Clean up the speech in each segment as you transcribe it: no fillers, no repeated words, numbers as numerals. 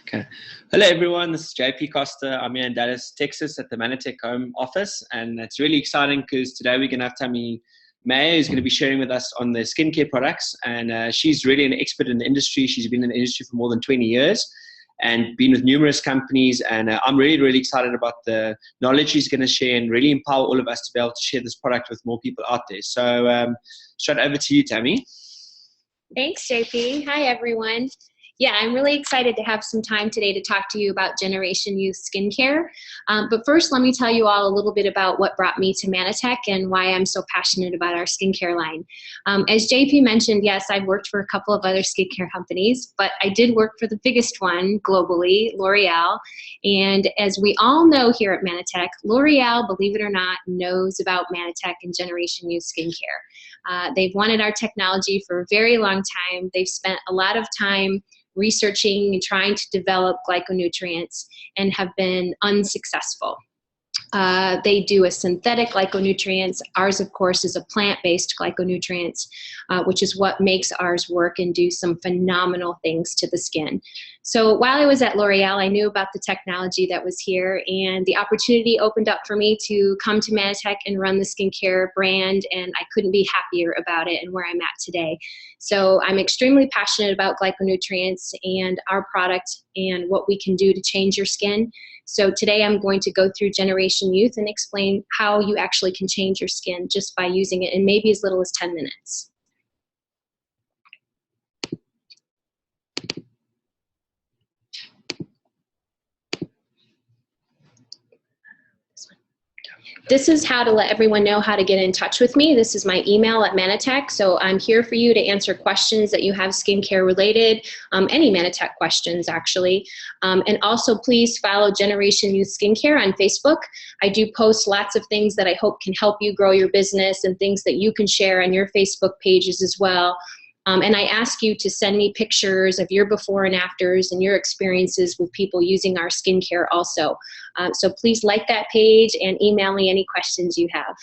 Okay. Hello, everyone. This is JP Koster. I'm here in Dallas, Texas at the Manatech Home office. And it's really exciting because today we're going to have Tammie who's going to be sharing with us on the skincare products. And she's really an expert in the industry. She's been in the industry for more than 20 years and been with numerous companies. And I'm really, really excited about the knowledge she's going to share and really empower all of us to be able to share this product with more people out there. So straight over to you, Tammie. Thanks, JP. Hi, everyone. Yeah, I'm really excited to have some time today to talk to you about Generation Youth Skincare. But first, let me tell you all a little bit about what brought me to Manatech and why I'm so passionate about our skincare line. As JP mentioned, yes, I've worked for a couple of other skincare companies, but I did work for the biggest one globally, L'Oreal. And as we all know here at Manatech, L'Oreal, believe it or not, knows about Manatech and Generation Youth Skincare. They've wanted our technology for a very long time. They've spent a lot of time researching and trying to develop glyconutrients and have been unsuccessful. They do a synthetic glyconutrients. Ours, of course, is a plant-based glyconutrients, which is what makes ours work and do some phenomenal things to the skin. So while I was at L'Oreal, I knew about the technology that was here, and the opportunity opened up for me to come to Manatech and run the skincare brand, and I couldn't be happier about it and where I'm at today. So I'm extremely passionate about glyconutrients and our product and what we can do to change your skin. So today I'm going to go through Generation Youth and explain how you actually can change your skin just by using it in maybe as little as 10 minutes. This is how to let everyone know how to get in touch with me. This is my email at Manatech. So I'm here for you to answer questions that you have skincare related, any Manatech questions actually. And also please follow Generation Youth Skincare on Facebook. I do post lots of things that I hope can help you grow your business and things that you can share on your Facebook pages as well. And I ask you to send me pictures of your before and afters and your experiences with people using our skincare also. So please like that page and email me any questions you have.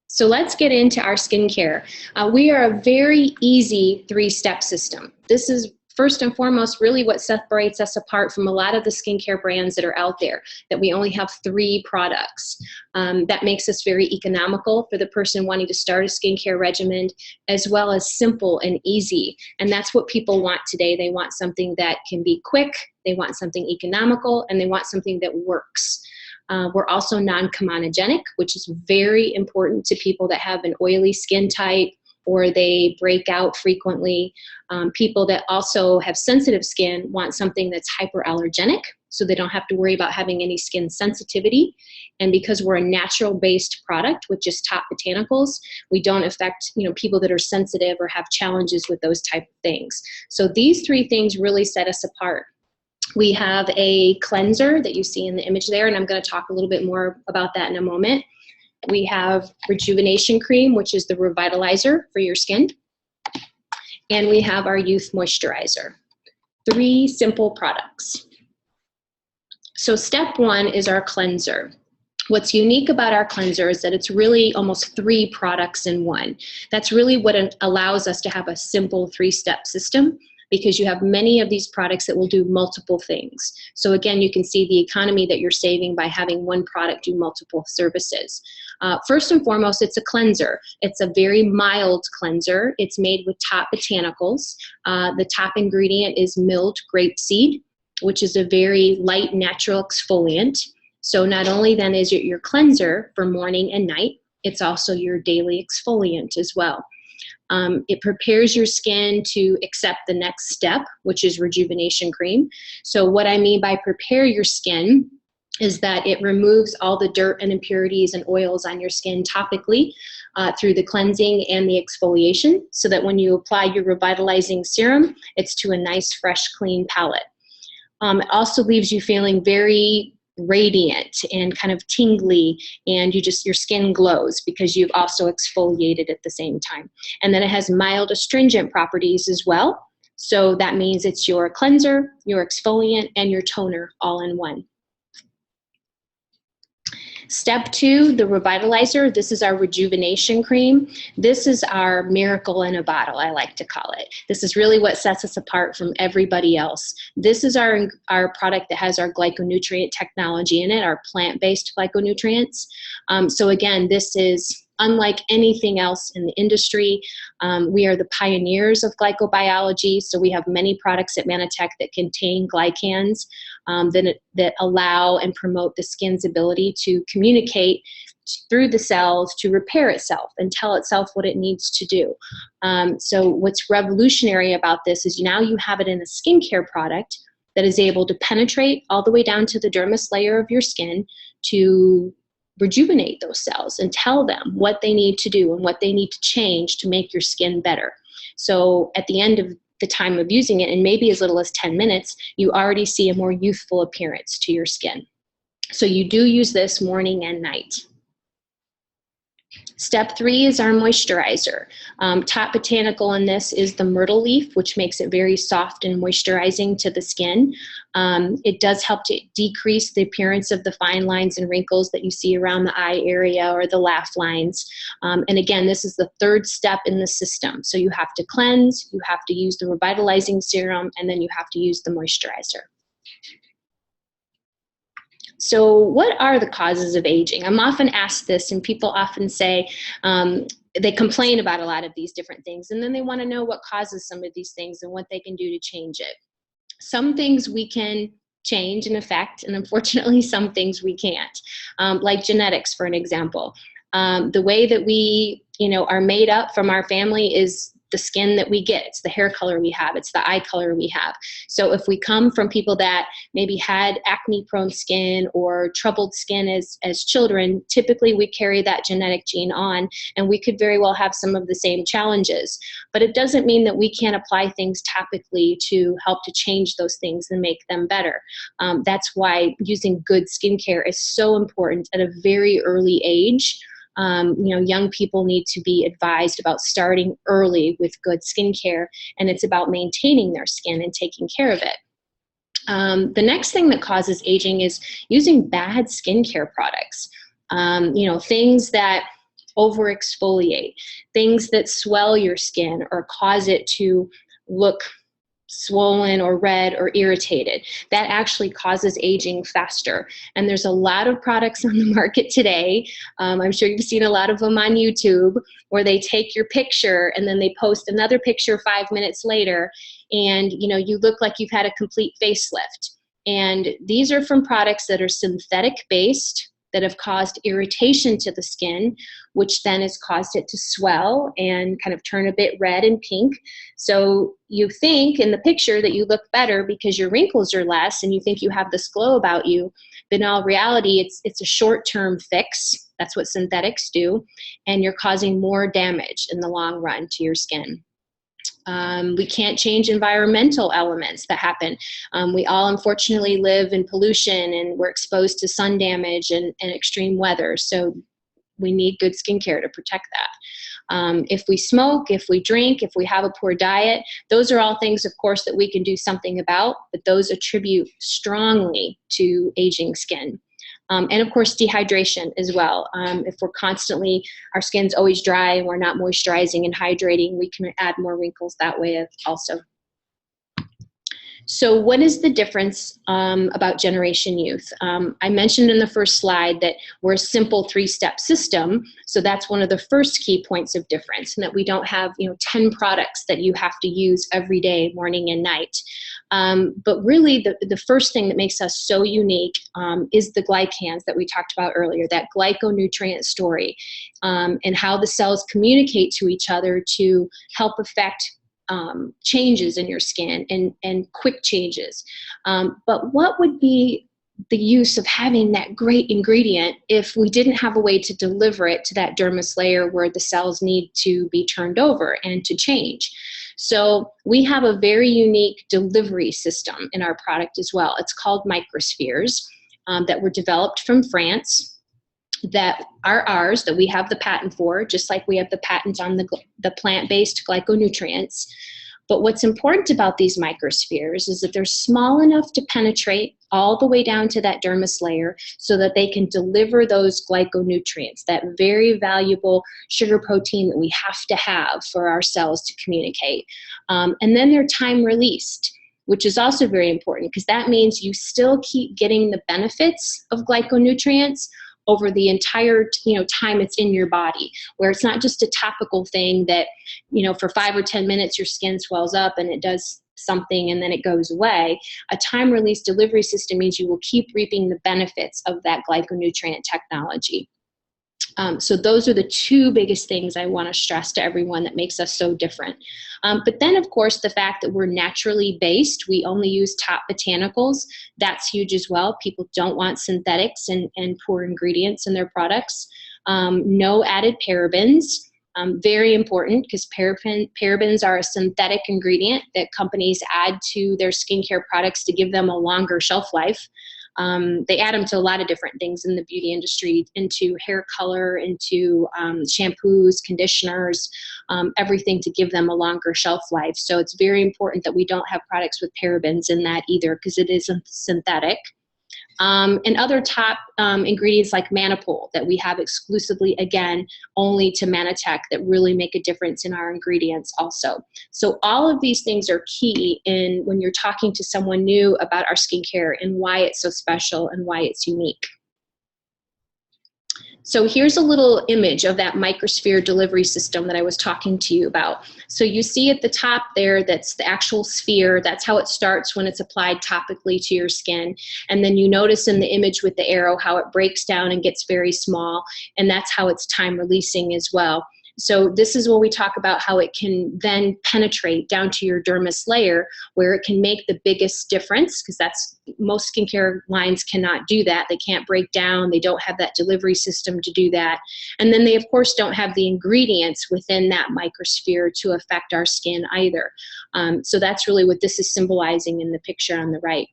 So let's get into our skincare. We are a very easy 3-step system. This is first and foremost really what separates us apart from a lot of the skincare brands that are out there, that we only have 3 products. That makes us very economical for the person wanting to start a skincare regimen, as well as simple and easy. And that's what people want today. They want something that can be quick, they want something economical, and they want something that works. We're also non-comedogenic, which is very important to people that have an oily skin type or they break out frequently. People that also have sensitive skin want something that's hyperallergenic, so they don't have to worry about having any skin sensitivity. And because we're a natural-based product with just top botanicals, we don't affect people that are sensitive or have challenges with those type of things. So these 3 things really set us apart. We have a cleanser that you see in the image there, and I'm going to talk a little bit more about that in a moment. We have rejuvenation cream, which is the revitalizer for your skin. And we have our youth moisturizer. 3 simple products. So step 1 is our cleanser. What's unique about our cleanser is that it's really almost 3 products in one. That's really what allows us to have a simple 3-step system, because you have many of these products that will do multiple things. So again, you can see the economy that you're saving by having one product do multiple services. First and foremost, it's a cleanser. It's a very mild cleanser. It's made with top botanicals. The top ingredient is milled grapeseed, which is a very light natural exfoliant. So not only then is it your cleanser for morning and night, it's also your daily exfoliant as well. It prepares your skin to accept the next step, which is rejuvenation cream. So what I mean by prepare your skin is that it removes all the dirt and impurities and oils on your skin topically through the cleansing and the exfoliation, so that when you apply your revitalizing serum, it's to a nice, fresh, clean palette. It also leaves you feeling very radiant and kind of tingly, and your skin glows because you've also exfoliated at the same time. And then it has mild astringent properties as well. So that means it's your cleanser, your exfoliant, and your toner all in one. Step 2, the revitalizer. This is our rejuvenation cream. This is our miracle in a bottle, I like to call it. This is really what sets us apart from everybody else. This is our product that has our glyconutrient technology in it, our plant-based glyconutrients. So again, this is unlike anything else in the industry. We are the pioneers of glycobiology, so we have many products at Manitech that contain glycans that allow and promote the skin's ability to communicate through the cells to repair itself and tell itself what it needs to do. So what's revolutionary about this is now you have it in a skincare product that is able to penetrate all the way down to the dermis layer of your skin to rejuvenate those cells and tell them what they need to do and what they need to change to make your skin better. So at the end of the time of using it, in maybe as little as 10 minutes, you already see a more youthful appearance to your skin. So you do use this morning and night. Step 3 is our moisturizer. Top botanical in this is the myrtle leaf, which makes it very soft and moisturizing to the skin. It does help to decrease the appearance of the fine lines and wrinkles that you see around the eye area or the laugh lines. And again, this is the 3rd step in the system. So you have to cleanse, you have to use the revitalizing serum, and then you have to use the moisturizer. So what are the causes of aging? I'm often asked this, and people often say they complain about a lot of these different things, and then they want to know what causes some of these things and what they can do to change it. Some things we can change and affect, and unfortunately some things we can't, like genetics, for an example. The way that we are made up from our family is the skin that we get. It's the hair color we have. It's the eye color we have. So if we come from people that maybe had acne-prone skin or troubled skin as children, typically we carry that genetic gene on, and we could very well have some of the same challenges. But it doesn't mean that we can't apply things topically to help to change those things and make them better. That's why using good skincare is so important at a very early age. Young people need to be advised about starting early with good skincare, and it's about maintaining their skin and taking care of it. The next thing that causes aging is using bad skincare products. Things that over-exfoliate, things that swell your skin or cause it to look swollen or red or irritated. That actually causes aging faster. And there's a lot of products on the market today. I'm sure you've seen a lot of them on YouTube where they take your picture and then they post another picture 5 minutes later, and you look like you've had a complete facelift. And these are from products that are synthetic based, that have caused irritation to the skin, which then has caused it to swell and kind of turn a bit red and pink. So you think in the picture that you look better because your wrinkles are less and you think you have this glow about you, but in all reality, it's a short-term fix. That's what synthetics do, and you're causing more damage in the long run to your skin. We can't change environmental elements that happen. We all unfortunately live in pollution, and we're exposed to sun damage and extreme weather. So we need good skincare to protect that. If we smoke, if we drink, if we have a poor diet, those are all things, of course, that we can do something about, but those attribute strongly to aging skin. And of course, dehydration as well. If we're constantly, our skin's always dry and we're not moisturizing and hydrating, we can add more wrinkles that way also. So what is the difference about Generation Youth? I mentioned in the first slide that we're a simple 3-step system. So that's one of the first key points of difference, and that we don't have 10 products that you have to use every day, morning and night. But really the first thing that makes us so unique is the glycans that we talked about earlier, that glyconutrient story, and how the cells communicate to each other to help affect changes in your skin and quick changes. But what would be the use of having that great ingredient if we didn't have a way to deliver it to that dermis layer where the cells need to be turned over and to change? So we have a very unique delivery system in our product as well. It's called microspheres that were developed from France, that are ours, that we have the patent for, just like we have the patent on the plant-based glyconutrients. But what's important about these microspheres is that they're small enough to penetrate all the way down to that dermis layer so that they can deliver those glyconutrients, that very valuable sugar protein that we have to have for our cells to communicate. And then they're time released, which is also very important because that means you still keep getting the benefits of glyconutrients over the entire time it's in your body, where it's not just a topical thing that for 5 or 10 minutes your skin swells up and it does something and then it goes away. A time release delivery system means you will keep reaping the benefits of that glyconutrient technology. So those are the two biggest things I want to stress to everyone that makes us so different. But then, of course, the fact that we're naturally based, we only use top botanicals, that's huge as well. People don't want synthetics and poor ingredients in their products. No added parabens. Very important because parabens are a synthetic ingredient that companies add to their skincare products to give them a longer shelf life. They add them to a lot of different things in the beauty industry, into hair color, into shampoos, conditioners, everything to give them a longer shelf life. So it's very important that we don't have products with parabens in that either because it isn't synthetic. And other top ingredients like Manipul that we have exclusively, again, only to Manitech that really make a difference in our ingredients also. So all of these things are key in when you're talking to someone new about our skincare and why it's so special and why it's unique. So here's a little image of that microsphere delivery system that I was talking to you about. So you see at the top there, that's the actual sphere. That's how it starts when it's applied topically to your skin. And then you notice in the image with the arrow how it breaks down and gets very small. And that's how it's time releasing as well. So this is where we talk about how it can then penetrate down to your dermis layer where it can make the biggest difference, because that's most skincare lines cannot do that. They can't break down. They don't have that delivery system to do that. And then they, of course, don't have the ingredients within that microsphere to affect our skin either. So that's really what this is symbolizing in the picture on the right.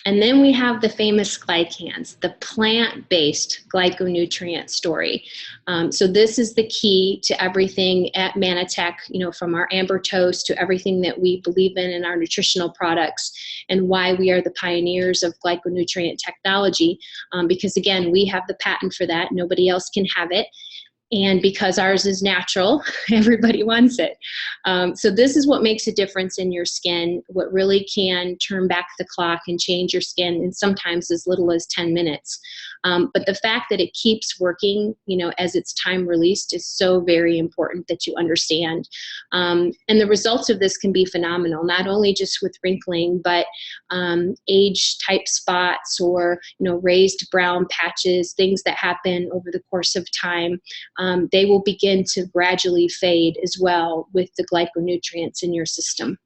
And then we have the famous glycans, the plant-based glyconutrient story. So this is the key to everything at Manitech, from our amber toast to everything that we believe in our nutritional products, and why we are the pioneers of glyconutrient technology. Because again, we have the patent for that. Nobody else can have it. And because ours is natural, everybody wants it. So this is what makes a difference in your skin, what really can turn back the clock and change your skin in sometimes as little as 10 minutes. But the fact that it keeps working, as it's time released is so very important that you understand. And the results of this can be phenomenal, not only just with wrinkling, but age type spots or, raised brown patches, things that happen over the course of time. They will begin to gradually fade as well with the glyconutrients in your system.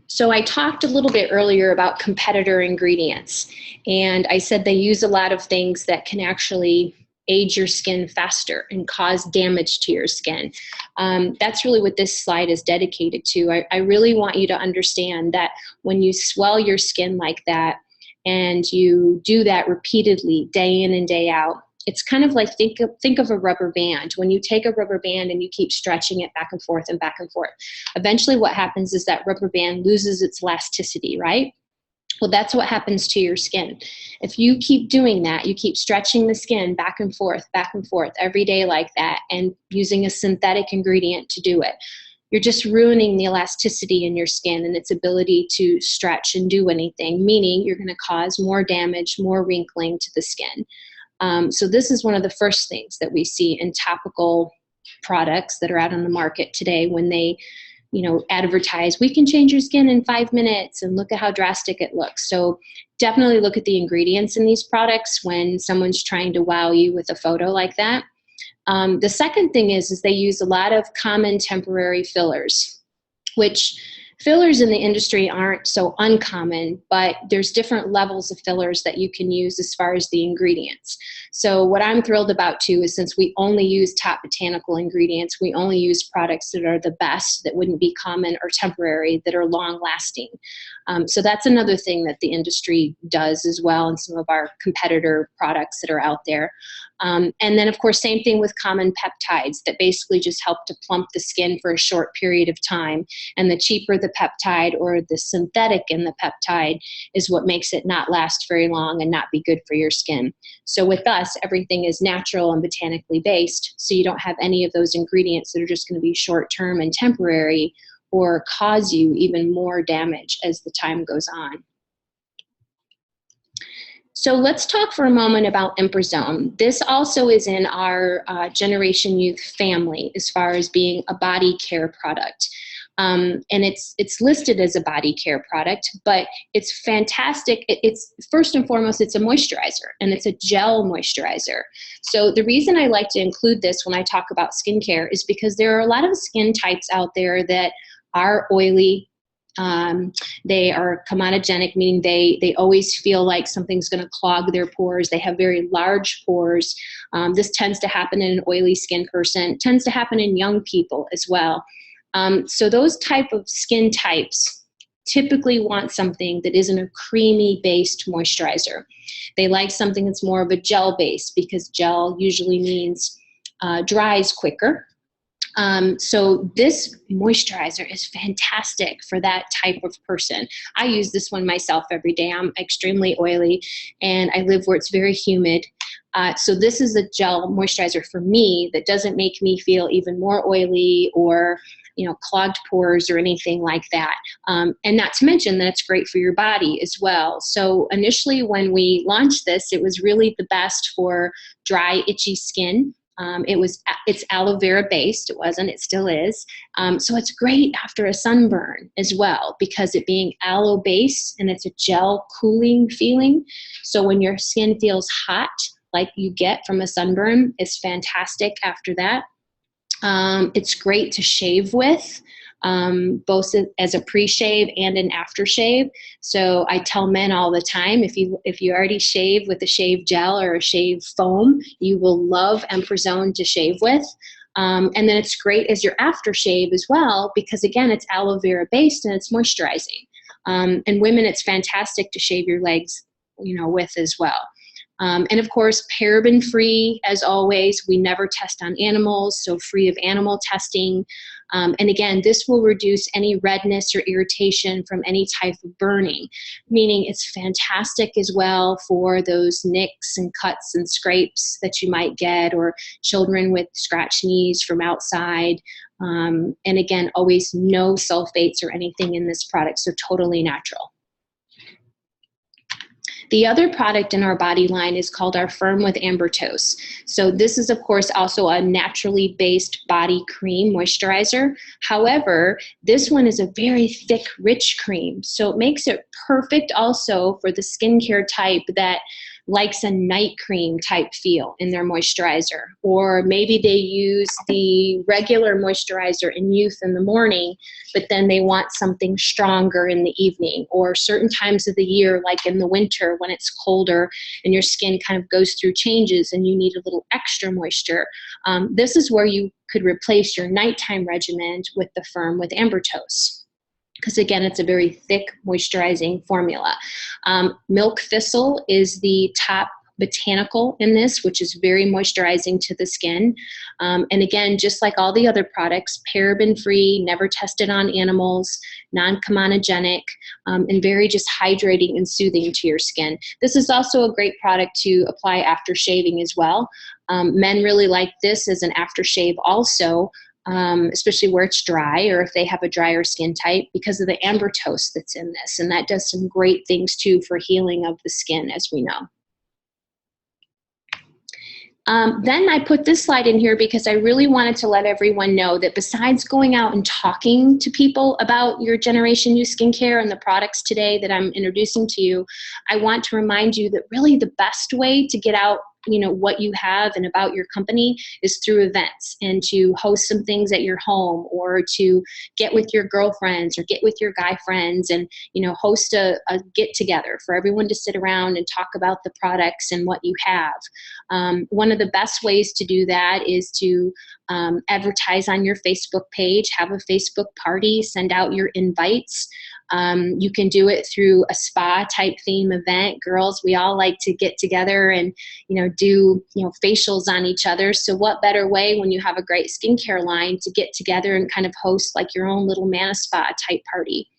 So I talked a little bit earlier about competitor ingredients, and I said they use a lot of things that can actually age your skin faster and cause damage to your skin. That's really what this slide is dedicated to. I really want you to understand that when you swell your skin like that and you do that repeatedly day in and day out, it's kind of like think of a rubber band. When you take a rubber band and you keep stretching it back and forth and back and forth, eventually what happens is that rubber band loses its elasticity, right? Well, that's what happens to your skin. If you keep doing that, you keep stretching the skin back and forth every day like that and using a synthetic ingredient to do it, you're just ruining the elasticity in your skin and its ability to stretch and do anything, meaning you're going to cause more damage, more wrinkling to the skin. So this is one of the first things that we see in topical products that are out on the market today when they, advertise, we can change your skin in 5 minutes and look at how drastic it looks. So definitely look at the ingredients in these products when someone's trying to wow you with a photo like that. The second thing is they use a lot of common temporary fillers, which fillers in the industry aren't so uncommon, but there's different levels of fillers that you can use as far as the ingredients. So what I'm thrilled about too is since we only use top botanical ingredients, we only use products that are the best, that wouldn't be common or temporary, that are long lasting. So that's another thing that the industry does as well in some of our competitor products that are out there. And then, of course, same thing with common peptides that basically just help to plump the skin for a short period of time. And the cheaper the peptide or the synthetic in the peptide is what makes it not last very long and not be good for your skin. So with us, everything is natural and botanically based, so you don't have any of those ingredients that are just going to be short-term and temporary or cause you even more damage as the time goes on. So let's talk for a moment about Emprazone. This also is in our Generation Youth family as far as being a body care product. And it's listed as a body care product, but it's fantastic. It's first and foremost, it's a moisturizer, and it's a gel moisturizer. So the reason I like to include this when I talk about skincare is because there are a lot of skin types out there that are oily. They are comedogenic, meaning they always feel like something's going to clog their pores. They have very large pores. This tends to happen in an oily skin person. It tends to happen in young people as well. So those type of skin types typically want something that isn't a creamy based moisturizer. They like something that's more of a gel base, because gel usually means dries quicker. So this moisturizer is fantastic for that type of person. I use this one myself every day. I'm extremely oily and I live where it's very humid. So this is a gel moisturizer for me that doesn't make me feel even more oily or clogged pores or anything like that. And not to mention that it's great for your body as well. So initially when we launched this, it was really the best for dry, itchy skin. It's aloe vera based. It still is. So it's great after a sunburn as well, because it being aloe based and it's a gel cooling feeling. So when your skin feels hot, like you get from a sunburn, it's fantastic after that. It's great to shave with, both as a pre-shave and an aftershave. So I tell men all the time, if you already shave with a shave gel or a shave foam, you will love Emprazone to shave with. And then it's great as your aftershave as well, because again, it's aloe vera based and it's moisturizing. And women, it's fantastic to shave your legs, with as well. And of course, paraben free, as always. We never test on animals, so free of animal testing. And again, this will reduce any redness or irritation from any type of burning, meaning it's fantastic as well for those nicks and cuts and scrapes that you might get, or children with scratched knees from outside. And again, always no sulfates or anything in this product, so totally natural. The other product in our body line is called our Firm with Ambertose. So this is, of course, also a naturally based body cream moisturizer. However, this one is a very thick, rich cream. So it makes it perfect also for the skincare type that likes a night cream type feel in their moisturizer. Or maybe they use the regular moisturizer in youth in the morning, but then they want something stronger in the evening, or certain times of the year, like in the winter when it's colder and your skin kind of goes through changes and you need a little extra moisture. This is where you could replace your nighttime regimen with the Firm with Ambertose, because again, it's a very thick moisturizing formula. Milk thistle is the top botanical in this, which is very moisturizing to the skin. And again, just like all the other products, paraben free, never tested on animals, non-comedogenic, and very just hydrating and soothing to your skin. This is also a great product to apply after shaving as well. Men really like this as an aftershave also, especially where it's dry or if they have a drier skin type, because of the ambertose that's in this. And that does some great things too for healing of the skin, as we know. Then I put this slide in here because I really wanted to let everyone know that besides going out and talking to people about your Generation U skincare and the products today that I'm introducing to you, I want to remind you that really the best way to get out what you have and about your company is through events, and to host some things at your home, or to get with your girlfriends or get with your guy friends and host a get together for everyone to sit around and talk about the products and what you have. One of the best ways to do that is to advertise on your Facebook page, have a Facebook party, send out your invites. You can do it through a spa type theme event. Girls, we all like to get together and do, facials on each other. So what better way when you have a great skincare line to get together and kind of host like your own little Manispa type party.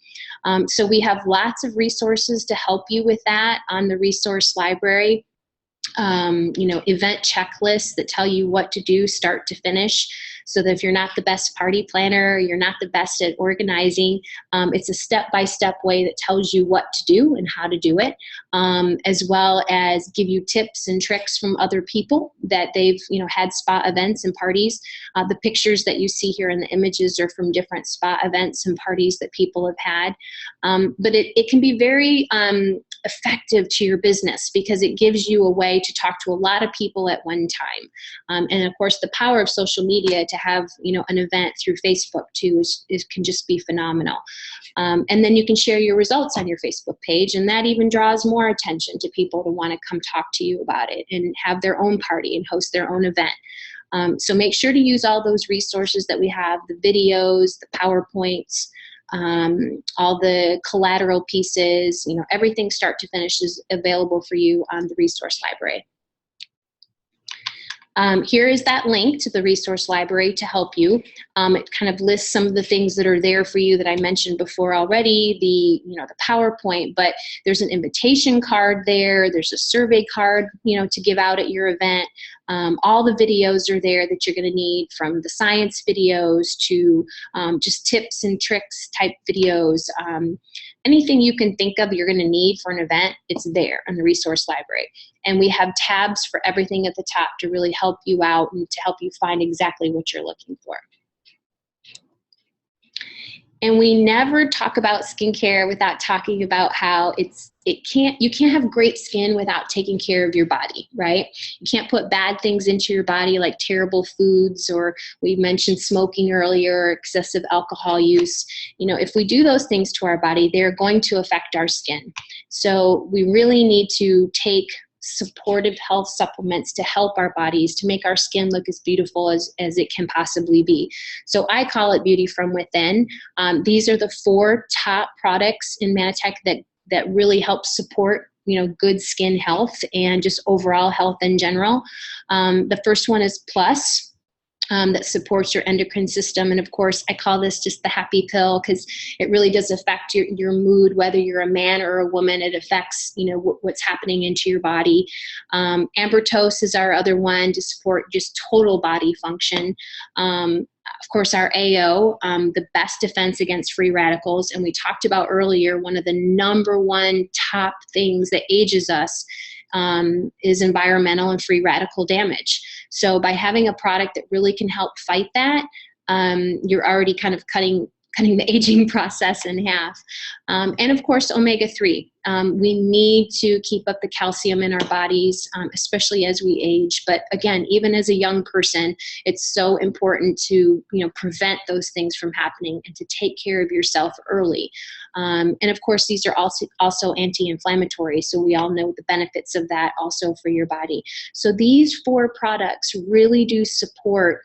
So we have lots of resources to help you with that on the resource library. Event checklists that tell you what to do start to finish, so that if you're not the best party planner, you're not the best at organizing, it's a step-by-step way that tells you what to do and how to do it, as well as give you tips and tricks from other people that they've had spa events and parties. The pictures that you see here in the images are from different spa events and parties that people have had, but it can be very effective to your business because it gives you a way to talk to a lot of people at one time. And of course, the power of social media to have an event through Facebook too can just be phenomenal. And then you can share your results on your Facebook page, and that even draws more attention to people to want to come talk to you about it and have their own party and host their own event. So make sure to use all those resources that we have, the videos, the PowerPoints, all the collateral pieces, everything start to finish is available for you on the resource library. Here is that link to the resource library to help you. It kind of lists some of the things that are there for you that I mentioned before already, the PowerPoint, but there's an invitation card there. There's a survey card, to give out at your event. All the videos are there that you're going to need, from the science videos to just tips and tricks type videos. Anything you can think of you're going to need for an event, it's there in the resource library. And we have tabs for everything at the top to really help you out and to help you find exactly what you're looking for. And we never talk about skincare without talking about how you can't have great skin without taking care of your body, right? You can't put bad things into your body like terrible foods, or we mentioned smoking earlier, or excessive alcohol use. If we do those things to our body, they're going to affect our skin. So we really need to take supportive health supplements to help our bodies, to make our skin look as beautiful as it can possibly be. So I call it beauty from within. These are the 4 top products in Manitech that really help support good skin health and just overall health in general. The first one is Plus. That supports your endocrine system. And of course, I call this just the happy pill because it really does affect your mood, whether you're a man or a woman. It affects, what's happening into your body. Ambertose is our other one to support just total body function. Of course, our AO, the best defense against free radicals. And we talked about earlier, one of the #1 top things that ages us is environmental and free radical damage. So by having a product that really can help fight that, you're already kind of cutting the aging process in half. And of course, omega-3. We need to keep up the calcium in our bodies, especially as we age. But again, even as a young person, it's so important to prevent those things from happening and to take care of yourself early. And of course, these are also anti-inflammatory. So we all know the benefits of that also for your body. So these 4 products really do support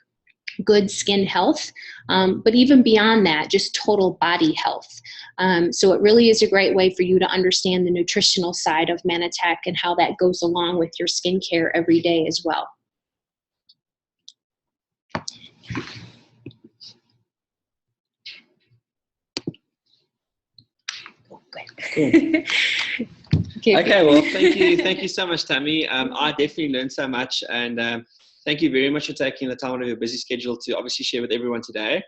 good skin health, but even beyond that, just total body health. So it really is a great way for you to understand the nutritional side of Manitech and how that goes along with your skincare every day as well. Cool. Okay, well, thank you so much, Tammie. I definitely learned so much, and thank you very much for taking the time out of your busy schedule to obviously share with everyone today.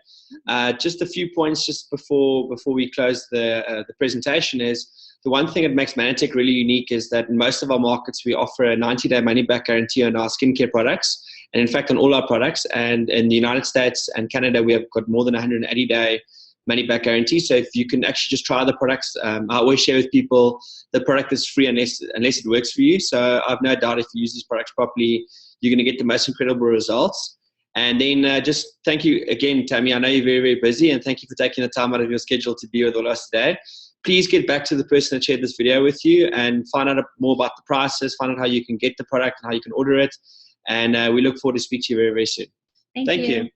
Just a few points just before we close the presentation is, the one thing that makes Manitech really unique is that in most of our markets, we offer a 90-day money-back guarantee on our skincare products, and in fact on all our products. And in the United States and Canada, we have got more than 180-day money-back guarantee. So if you can actually just try the products, I always share with people the product is free unless it works for you. So I've no doubt if you use these products properly, you're going to get the most incredible results. And then just thank you again, Tammie. I know you're very, very busy, and thank you for taking the time out of your schedule to be with all us today. Please get back to the person that shared this video with you and find out more about the prices, find out how you can get the product and how you can order it. And we look forward to speak to you very, very soon. Thank you.